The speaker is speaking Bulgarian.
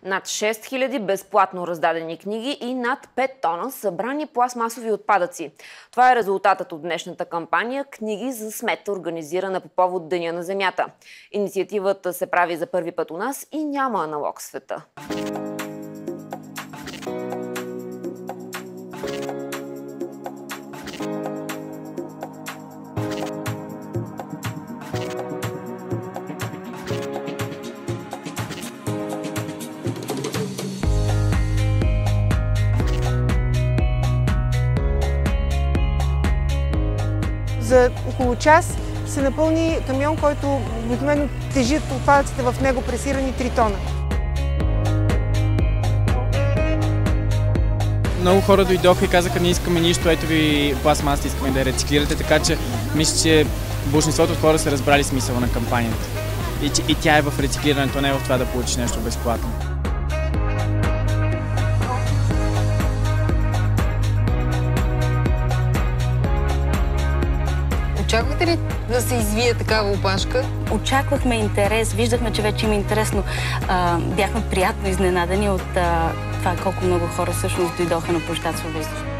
Над 6000 безплатно раздадени книги и над 5 тона събрани пластмасови отпадъци. Това е резултатът от днешната кампания "Книги за смет", организирана по повод Деня на земята. Инициативата се прави за първи път у нас и няма аналог в света. За около час се напълни камион, който обикновено тежи отпадъците в него пресирани 3 тона. Много хора дойдоха и казаха: "Не искаме нищо, ето ви пластмаса, искаме да я рециклирате", така че мисля, че большинството от хора са разбрали смисъла на кампанията. И тя е в рециклирането, не е в това да получиш нещо безплатно. Очаквате ли да се извие такава опашка? Очаквахме интерес, виждахме, че вече има интересно. Бяхме приятно изненадани от това колко много хора всъщност дойдоха на площад Свобода.